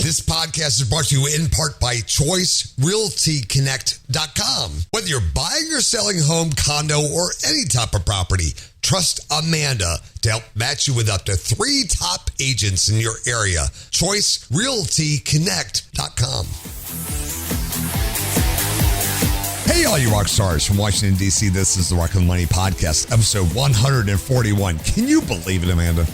This podcast is brought to you in part by ChoiceRealtyConnect.com. Whether you're buying or selling a home, condo, or any type of property, trust Amanda to help match you with up to 3 top agents in your area. ChoiceRealtyConnect.com. Hey, all you rock stars from Washington, D.C., this is the Rock on the Money podcast, episode 141. Can you believe it, Amanda?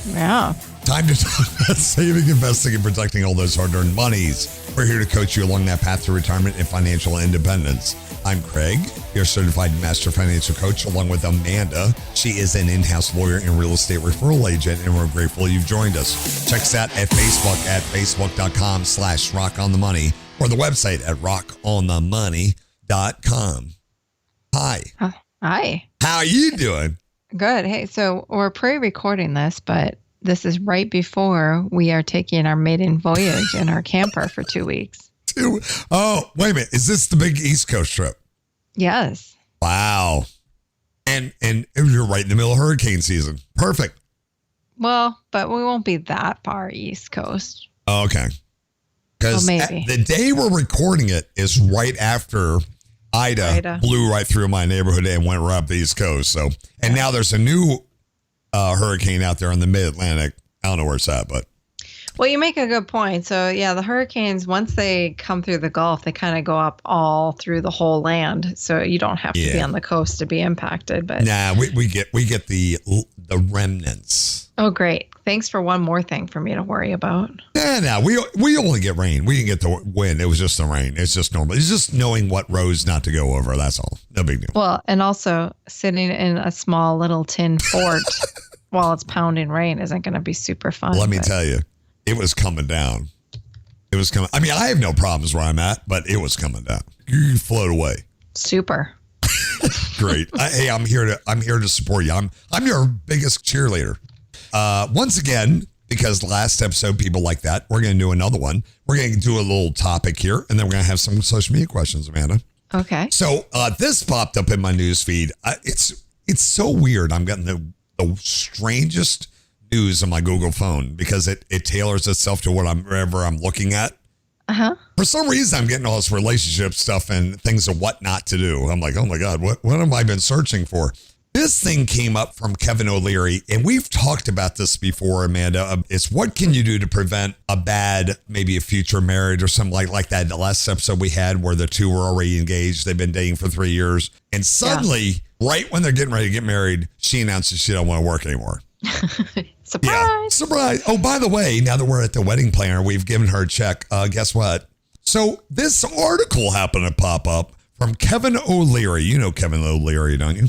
Yeah. Time to talk about saving, investing, and protecting all those hard-earned monies. We're here to coach you along that path to retirement and financial independence. I'm Craig, your certified master financial coach, along with Amanda. She is an in-house lawyer and real estate referral agent, and we're grateful you've joined us. Check us out at Facebook at facebook.com/rockonthemoney or the website at rockonthemoney.com. Hi. Hi. How are you doing? Good. Hey, so we're pre-recording this, but this is right before we are taking our maiden voyage in our camper for 2 weeks. Oh, wait a minute. Is this the big East Coast trip? Yes. Wow. And you're right in the middle of hurricane season. Perfect. Well, but we won't be that far East Coast. Okay. Because the day we're recording it is right after Ida blew right through my neighborhood and went right up the East Coast. So, and now there's a new hurricane out there in the mid-Atlantic. I don't know where it's at, but. Well, you make a good point. So, yeah, the hurricanes, once they come through the Gulf, they kind of go up all through the whole land. So you don't have to be on the coast to be impacted. But we get the remnants. Oh, great. Thanks for one more thing for me to worry about. No, we only get rain. We didn't get the wind. It was just the rain. It's just normal. It's just knowing what roads not to go over. That's all. No big deal. Well, and also sitting in a small little tin fort while it's pounding rain isn't going to be super fun. Let me tell you, it was coming down. It was coming. I mean, I have no problems where I'm at, but it was coming down. You float away. Super. Great. Hey, I'm here to support you. I'm your biggest cheerleader. Once again, because last episode, people like that, we're going to do another one. We're going to do a little topic here, and then we're going to have some social media questions, Amanda. Okay. So this popped up in my news feed. It's so weird. I'm getting the strangest news on my Google phone because it tailors itself to whatever I'm looking at. Uh-huh. For some reason, I'm getting all this relationship stuff and things of what not to do. I'm like, oh my God, what have I been searching for? This thing came up from Kevin O'Leary, and we've talked about this before, Amanda. It's what can you do to prevent a bad, maybe a future marriage or something like that. The last episode we had where the two were already engaged. They've been dating for 3 years. And suddenly, right when they're getting ready to get married, she announces she don't want to work anymore. Surprise. Yeah, surprise. Oh, by the way, now that we're at the wedding planner, we've given her a check. Guess what? So this article happened to pop up from Kevin O'Leary. You know Kevin O'Leary, don't you?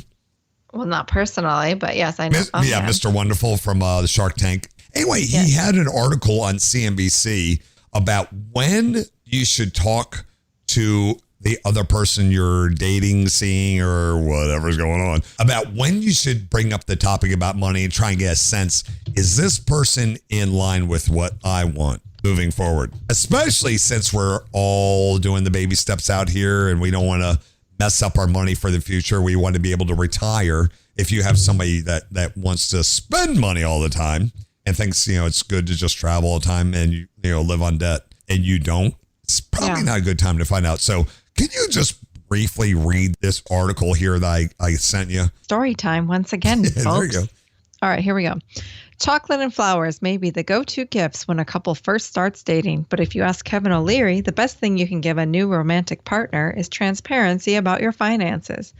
Well, not personally, but yes, I know. Mr. Wonderful from the Shark Tank. Anyway, he had an article on CNBC about when you should talk to the other person you're dating, seeing, or whatever's going on, about when you should bring up the topic about money and try and get a sense, is this person in line with what I want moving forward? Especially since we're all doing the baby steps out here and we don't want to mess up our money for the future. We want to be able to retire. If you have somebody that wants to spend money all the time and thinks, it's good to just travel all the time and live on debt, and you don't, it's probably not a good time to find out. So can you just briefly read this article here that I sent you? Story time once again, folks. There you go. All right, here we go. Chocolate and flowers may be the go-to gifts when a couple first starts dating, but if you ask Kevin O'Leary, the best thing you can give a new romantic partner is transparency about your finances.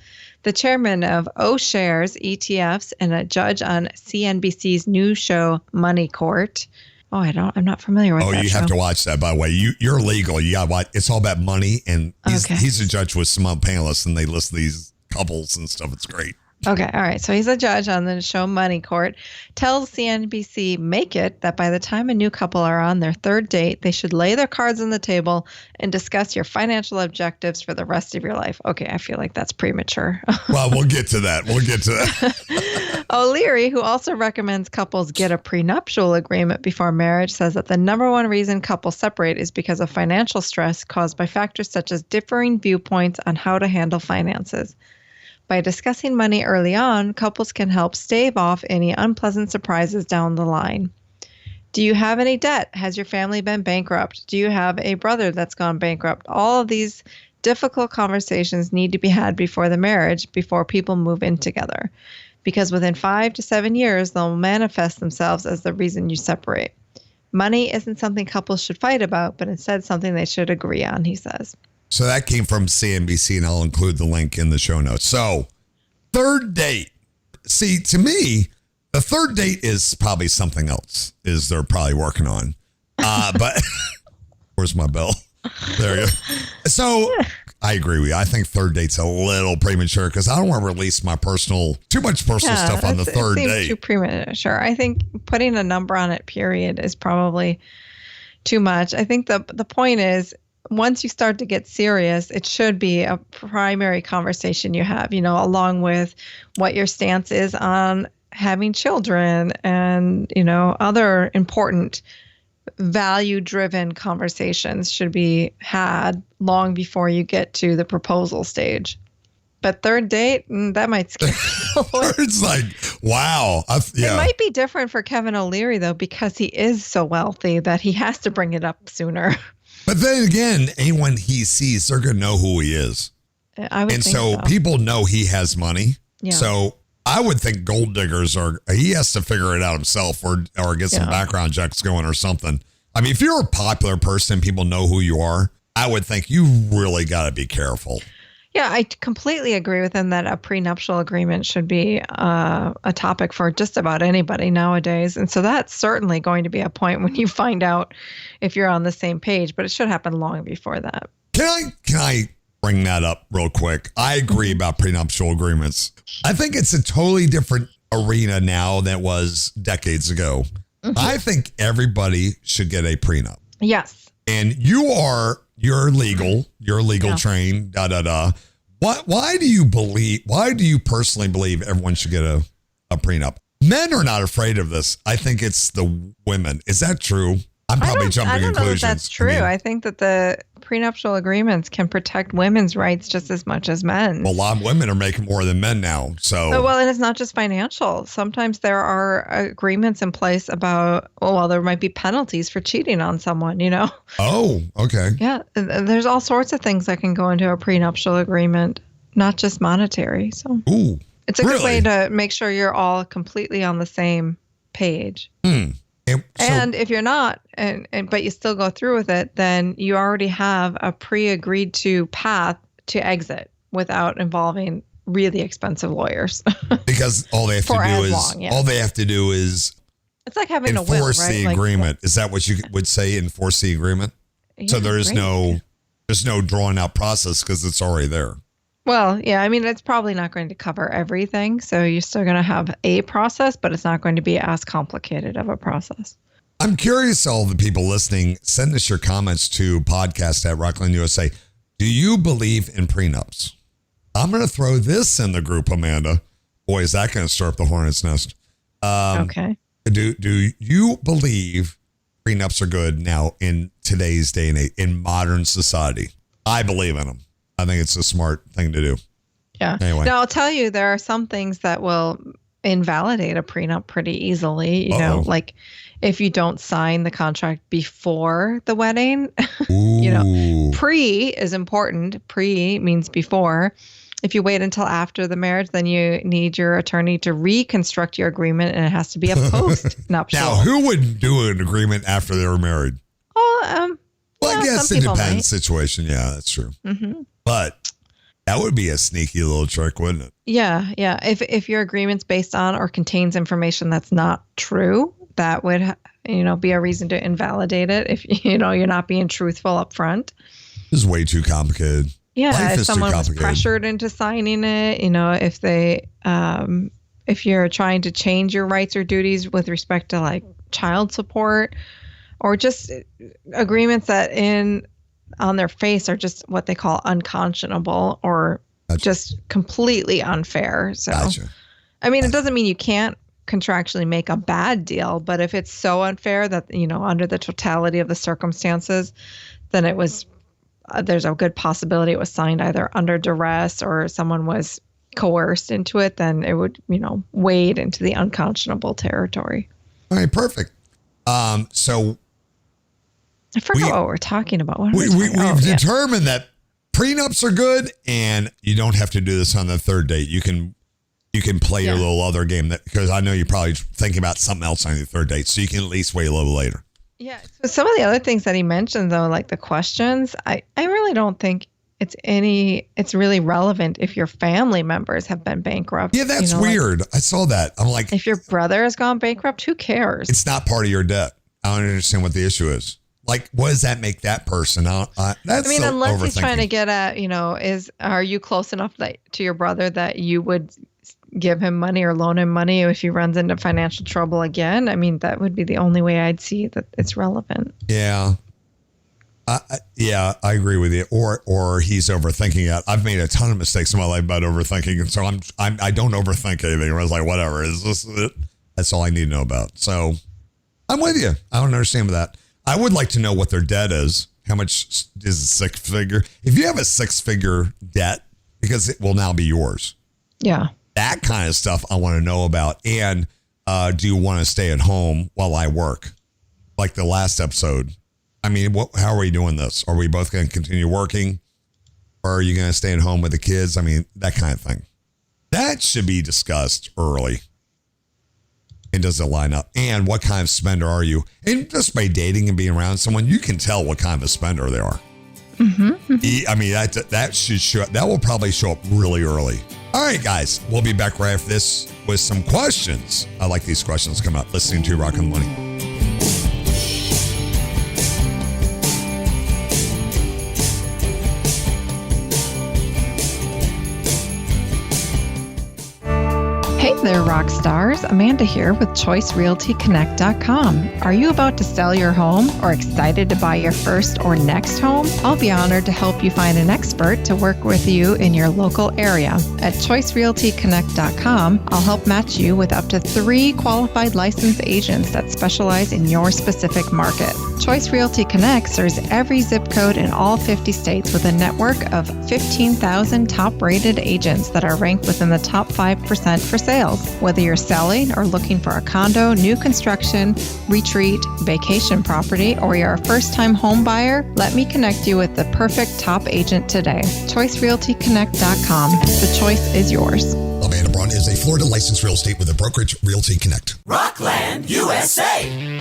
The chairman of O-Shares ETFs and a judge on CNBC's new show Money Court. Oh, I'm not familiar with that show. Oh, you have to watch that, by the way. You're legal. You got watch. It's all about money, and he's a judge with some panelists, and they list these couples and stuff. It's great. Okay. All right. So he's a judge on the show Money Court. Tells CNBC Make It that by the time a new couple are on their third date, they should lay their cards on the table and discuss your financial objectives for the rest of your life. Okay. I feel like that's premature. Well, we'll get to that. O'Leary, who also recommends couples get a prenuptial agreement before marriage, says that the number one reason couples separate is because of financial stress caused by factors such as differing viewpoints on how to handle finances. By discussing money early on, couples can help stave off any unpleasant surprises down the line. Do you have any debt? Has your family been bankrupt? Do you have a brother that's gone bankrupt? All of these difficult conversations need to be had before the marriage, before people move in together. Because within 5 to 7 years, they'll manifest themselves as the reason you separate. Money isn't something couples should fight about, but instead something they should agree on, he says. So that came from CNBC, and I'll include the link in the show notes. So, third date. See, to me, the third date is probably something else, is they're probably working on. But where's my bell? There you go. So I agree with you. I think third date's a little premature because I don't want to release my too much personal stuff on the third date. Too premature. I think putting a number on it, period, is probably too much. I think the point is, once you start to get serious, it should be a primary conversation you have, along with what your stance is on having children and, other important value-driven conversations should be had long before you get to the proposal stage. But third date, that might scare people. It's like, wow. It might be different for Kevin O'Leary, though, because he is so wealthy that he has to bring it up sooner. But then again, anyone he sees, they're going to know who he is. I would think so. People know he has money. Yeah. So I would think gold diggers he has to figure it out himself or get some background checks going or something. I mean, if you're a popular person, people know who you are, I would think you really got to be careful. Yeah, I completely agree with him that a prenuptial agreement should be a topic for just about anybody nowadays. And so that's certainly going to be a point when you find out if you're on the same page, but it should happen long before that. Can I bring that up real quick? I agree about prenuptial agreements. I think it's a totally different arena now than it was decades ago. Mm-hmm. I think everybody should get a prenup. Yes. And you're legal, trained, Why do you personally believe everyone should get a prenup? Men are not afraid of this. I think it's the women. Is that true? I'm probably jumping conclusions. I don't know if that's true. I think that the prenuptial agreements can protect women's rights just as much as men's. Well, a lot of women are making more than men now. So well, and it's not just financial. Sometimes there are agreements in place about, there might be penalties for cheating on someone, Oh, okay. Yeah, there's all sorts of things that can go into a prenuptial agreement, not just monetary. So it's a good way to make sure you're all completely on the same page. And if you're not, but you still go through with it, then you already have a pre-agreed to path to exit without involving really expensive lawyers. Because all they have to do is it's like having enforce a will, right? the agreement. Is that what you would say? Enforce the agreement? Yeah, so there's no drawn out process because it's already there. Well, yeah, I mean, it's probably not going to cover everything. So you're still going to have a process, but it's not going to be as complicated of a process. I'm curious, all the people listening, send us your comments to podcast@Rockland USA. Do you believe in prenups? I'm going to throw this in the group, Amanda. Boy, is that going to stir up the hornet's nest. Okay. Do you believe prenups are good now in today's day and age, in modern society? I believe in them. I think it's a smart thing to do. Yeah. Anyway. Now, I'll tell you, there are some things that will invalidate a prenup pretty easily. You know, like if you don't sign the contract before the wedding, pre is important. Pre means before. If you wait until after the marriage, then you need your attorney to reconstruct your agreement, and it has to be a post-nuptial. Now, who would do an agreement after they were married? Well, I guess it depends situation. Yeah, that's true. Mm-hmm. But that would be a sneaky little trick, wouldn't it? Yeah. If your agreement's based on or contains information that's not true, that would, be a reason to invalidate it. If, you're not being truthful up front. This is way too complicated. Yeah. If someone was pressured into signing it, if they, if you're trying to change your rights or duties with respect to like child support or just agreements that on their face are just what they call unconscionable or just completely unfair. So, I mean, it doesn't mean you can't contractually make a bad deal, but if it's so unfair that, under the totality of the circumstances, then it was, there's a good possibility it was signed either under duress or someone was coerced into it, then it would, wade into the unconscionable territory. All right, perfect. So I forgot what we're talking about. What are we we've talking about? determined that prenups are good, and you don't have to do this on the third date. You can play your little other game because I know you're probably thinking about something else on your third date, so you can at least wait a little later. Yeah. So some of the other things that he mentioned, though, like the questions, I really don't think it's really relevant if your family members have been bankrupt. Yeah, that's weird. I saw that. I'm like, if your brother has gone bankrupt, who cares? It's not part of your debt. I don't understand what the issue is. Like, what does that make that person? That's unless he's trying to get at, are you close enough to your brother that you would give him money or loan him money if he runs into financial trouble again? I mean, that would be the only way I'd see that it's relevant. Yeah. I agree with you. Or he's overthinking it. I've made a ton of mistakes in my life about overthinking, and so I don't overthink anything. I was like, whatever, is this it? That's all I need to know about. So I'm with you. I don't understand that. I would like to know what their debt is. How much is a six figure? If you have a 6-figure debt, because it will now be yours. Yeah. That kind of stuff I want to know about. And do you want to stay at home while I work? Like the last episode. I mean, how are we doing this? Are we both going to continue working? Or are you going to stay at home with the kids? I mean, that kind of thing. That should be discussed early. And does it line up? And what kind of spender are you? And just by dating and being around someone, you can tell what kind of a spender they are. I mean, that should show. That will probably show up really early. All right, guys, we'll be back right after this with some questions. I like these questions coming up. Listening to Rock on the Money. Hey there, rock stars. Amanda here with ChoiceRealtyConnect.com. Are you about to sell your home or excited to buy your first or next home? I'll be honored to help you find an expert to work with you in your local area. At ChoiceRealtyConnect.com, I'll help match you with up to 3 qualified licensed agents that specialize in your specific market. Choice Realty Connect serves every zip code in all 50 states with a network of 15,000 top-rated agents that are ranked within the top 5% for sales. Whether you're selling or looking for a condo, new construction, retreat, vacation property, or you're a first-time home buyer, let me connect you with the perfect top agent today. ChoiceRealtyConnect.com. The choice is yours. Amanda Braun is a Florida licensed real estate with a brokerage, Realty Connect. Rockland, USA.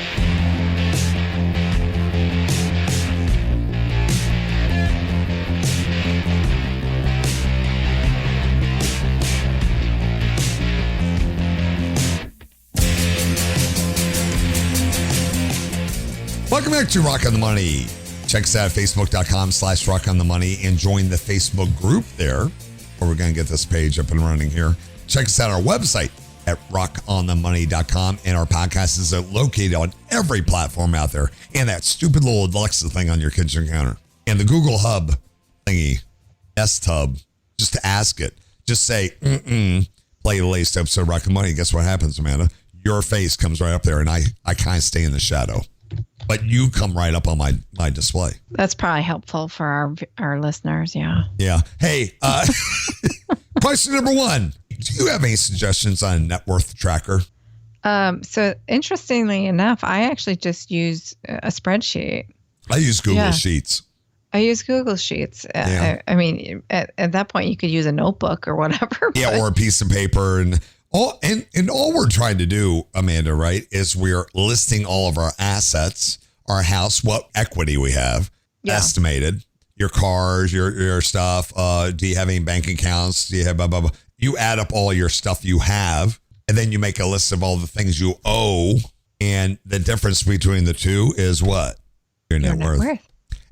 Welcome back to Rock on the Money. Check us out at Facebook.com/Rock on the Money and join the Facebook group there, where we're going to get this page up and running here. Check us out on our website at rockonthemoney.com, and our podcast is located on every platform out there, and that stupid little Alexa thing on your kitchen counter, and the Google Hub thingy, S-Tub, just to ask it. Just say, play the latest episode of Rock on the Money. Guess what happens, Amanda? Your face comes right up there, and I kind of stay in the shadow. But you come right up on my display. That's probably helpful for our listeners, yeah. Yeah. Hey, question number 1. Do you have any suggestions on a net worth tracker? So interestingly enough, I actually just use a spreadsheet. I use Google Sheets. I use Google Sheets. I mean, at that point, you could use a notebook or whatever. Yeah, or a piece of paper. And all we're trying to do, Amanda, right, is we're listing all of our assets, our house, what equity we have, estimated, your cars, your stuff. Do you have any bank accounts? Do you have blah, blah, blah? You add up all your stuff you have, and then you make a list of all the things you owe. And the difference between the two is what? Your net worth.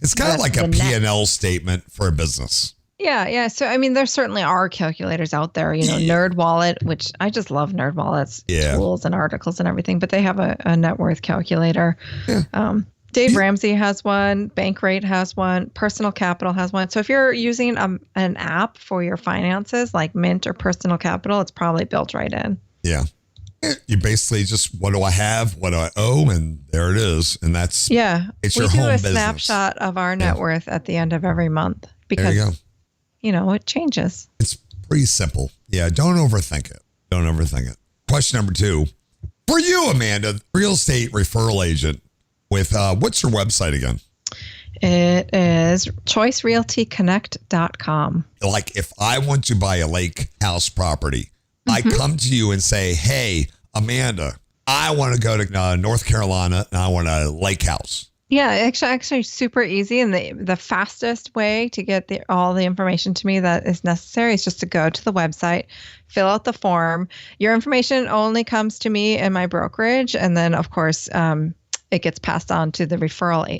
It's kind of like a P&L statement for a business. Yeah. So, I mean, there certainly are calculators out there, NerdWallet, which I just love NerdWallet's tools and articles and everything, but they have a net worth calculator. Yeah. Dave Ramsey has one, Bankrate has one, Personal Capital has one. So if you're using an app for your finances like Mint or Personal Capital, it's probably built right in. Yeah. You basically just, what do I have? What do I owe? And there it is. And that's, it's your home business. We do a snapshot of our net worth at the end of every month because, it changes. It's pretty simple. Yeah. Don't overthink it. Question number 2. For you, Amanda, real estate referral agent with, what's your website again? It is choicerealtyconnect.com. Like if I want to buy a lake house property, I come to you and say, hey, Amanda, I want to go to North Carolina and I want a lake house. Yeah, actually super easy. And the fastest way to get all the information to me that is necessary is just to go to the website, fill out the form. Your information only comes to me and my brokerage. And then, of course, it gets passed on to the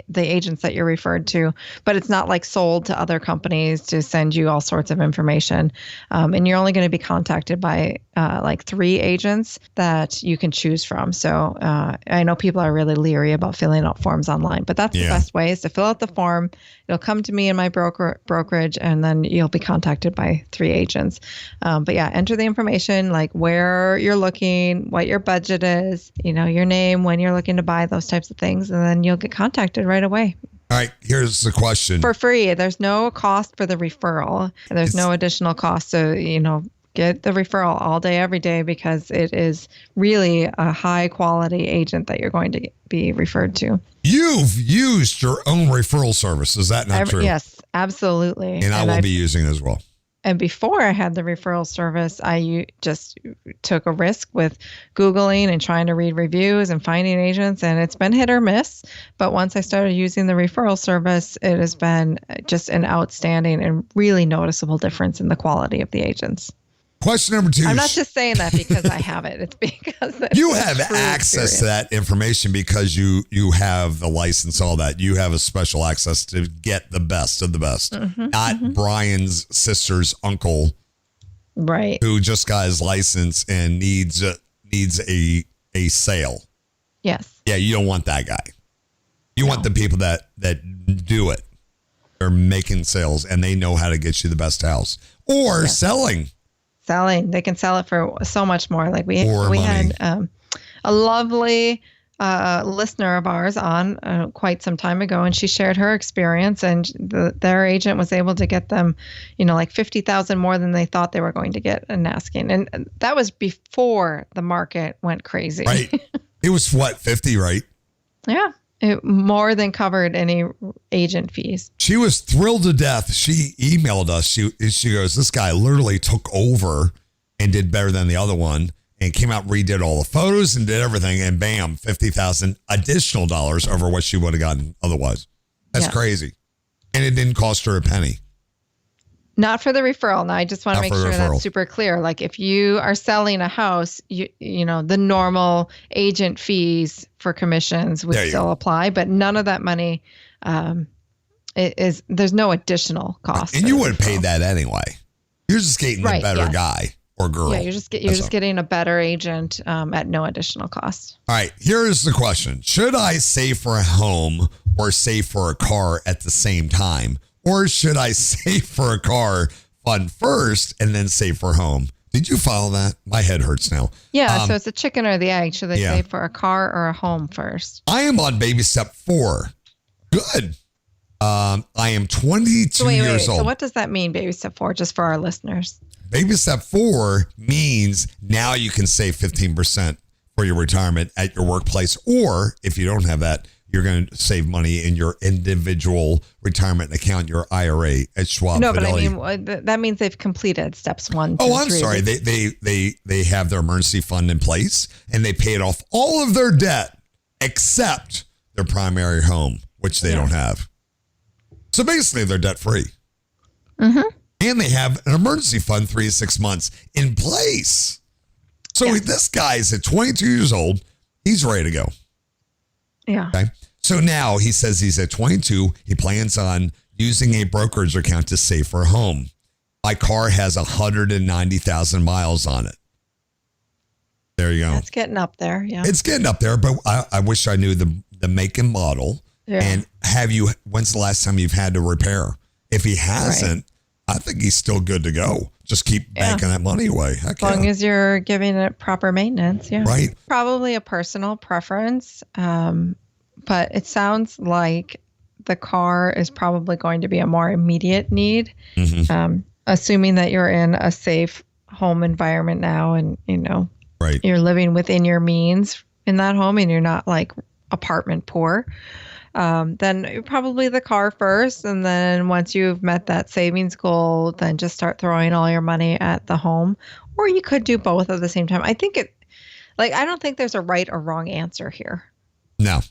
the agents that you're referred to, but it's not like sold to other companies to send you all sorts of information. And you're only going to be contacted by like 3 agents that you can choose from. So I know people are really leery about filling out forms online, but that's the best way is to fill out the form. It'll come to me and my brokerage, and then you'll be contacted by 3 agents. But yeah, enter the information like where you're looking, what your budget is, your name, when you're looking to buy, those types of things, and then you'll get contacted right away. All right, here's the question. For free. There's no cost for the referral. There's no additional cost. So, get the referral all day, every day, because it is really a high quality agent that you're going to be referred to. You've used your own referral service. Is that not true? Yes, absolutely. And I will be using it as well. And before I had the referral service, I just took a risk with Googling and trying to read reviews and finding agents, and it's been hit or miss. But once I started using the referral service, it has been just an outstanding and really noticeable difference in the quality of the agents. Question number 2. I'm not just saying that because I have it. It's because you have access to that information because you have the license, all that. You have a special access to get the best of the best. Not Brian's sister's uncle, right? Who just got his license and needs a sale. Yes. Yeah, you don't want that guy. You want the people that do it. They're making sales and they know how to get you the best house or selling. They can sell it for so much more. Like we had a lovely listener of ours on quite some time ago, and she shared her experience, and their agent was able to get them, like $50,000 more than they thought they were going to get in asking, and that was before the market went crazy. Right. It was 50, right? Yeah. It more than covered any agent fees. She was thrilled to death. She emailed us. She goes, this guy literally took over and did better than the other one and came out, redid all the photos and did everything. And bam, $50,000 additional dollars over what she would have gotten otherwise. That's crazy. And it didn't cost her a penny. Not for the referral. Now, I just want to make sure that's super clear. Like if you are selling a house, you the normal agent fees for commissions would still apply, but none of that money there's no additional cost. And you would have paid that anyway. You're just getting a better guy or girl. Yeah, you're just getting a better agent at no additional cost. All right, here's the question. Should I save for a home or save for a car at the same time? Or should I save for a car fund first and then save for a home? Did you follow that? My head hurts now. Yeah, so it's a chicken or the egg. Should they save for a car or a home first? I am on baby step 4. Good. I am 22 years old. So what does that mean, baby step 4, just for our listeners? Baby step 4 means now you can save 15% for your retirement at your workplace. Or if you don't have that, you're going to save money in your individual retirement account, your IRA at Schwab. No, Fidelity. but I mean, that means they've completed steps 1, 2, 3. Oh, I'm sorry. They have their emergency fund in place and they paid off all of their debt except their primary home, which they don't have. So basically they're debt free. And they have an emergency fund 3 to 6 months in place. So this guy's at 22 years old. He's ready to go. Yeah. Okay. So now he says he's at 22. He plans on using a brokerage account to save for a home. My car has 190,000 miles on it. There you go. It's getting up there. Yeah. It's getting up there, but I wish I knew the make and model. Yeah. And when's the last time you've had to repair? If he hasn't, I think he's still good to go. Just keep banking that money away. As long as you're giving it proper maintenance. Yeah. Right. Probably a personal preference. But it sounds like the car is probably going to be a more immediate need. Assuming that you're in a safe home environment now and, Right. You're living within your means in that home and you're not like apartment poor. Then probably the car first. And then once you've met that savings goal, then just start throwing all your money at the home. Or you could do both at the same time. I don't think there's a right or wrong answer here. No.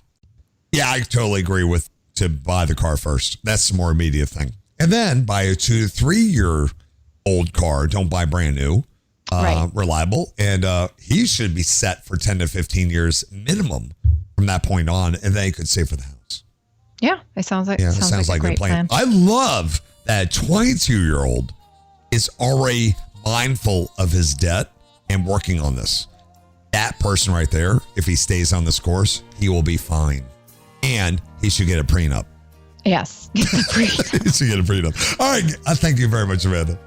Yeah, I totally agree with to buy the car first. That's the more immediate thing. And then buy a 2 to 3 year old car. Don't buy brand new, reliable. And he should be set for 10 to 15 years minimum from that point on. And then he could save for the house. Yeah, it sounds like a great plan. I love that 22-year-old is already mindful of his debt and working on this. That person right there, if he stays on this course, he will be fine. And he should get a prenup. Yes, get the prenup. He should get a prenup. All right. Thank you very much, Amanda.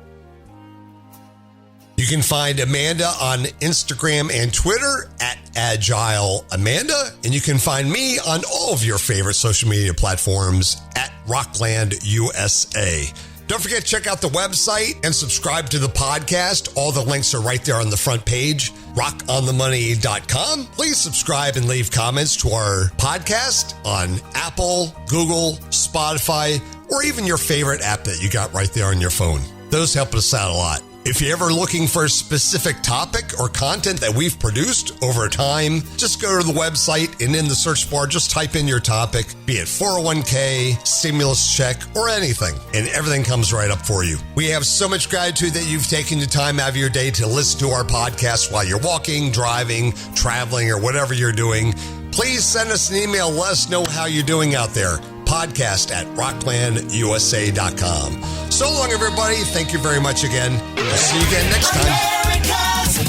You can find Amanda on Instagram and Twitter at Agile Amanda. And you can find me on all of your favorite social media platforms at Rockland USA. Don't forget to check out the website and subscribe to the podcast. All the links are right there on the front page, rockonthemoney.com. Please subscribe and leave comments to our podcast on Apple, Google, Spotify, or even your favorite app that you got right there on your phone. Those help us out a lot. If you're ever looking for a specific topic or content that we've produced over time, just go to the website and in the search bar, just type in your topic, be it 401k, stimulus check, or anything, and everything comes right up for you. We have so much gratitude that you've taken the time out of your day to listen to our podcast while you're walking, driving, traveling, or whatever you're doing. Please send us an email. Let us know how you're doing out there. Podcast at rocklandusa.com. So long, everybody. Thank you very much again. We'll see you again next time. America's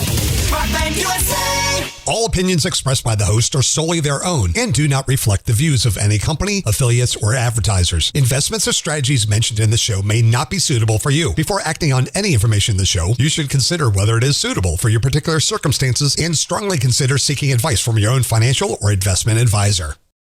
Rockland USA. All opinions expressed by the host are solely their own and do not reflect the views of any company, affiliates, or advertisers. Investments or strategies mentioned in the show may not be suitable for you. Before acting on any information in the show, you should consider whether it is suitable for your particular circumstances and strongly consider seeking advice from your own financial or investment advisor.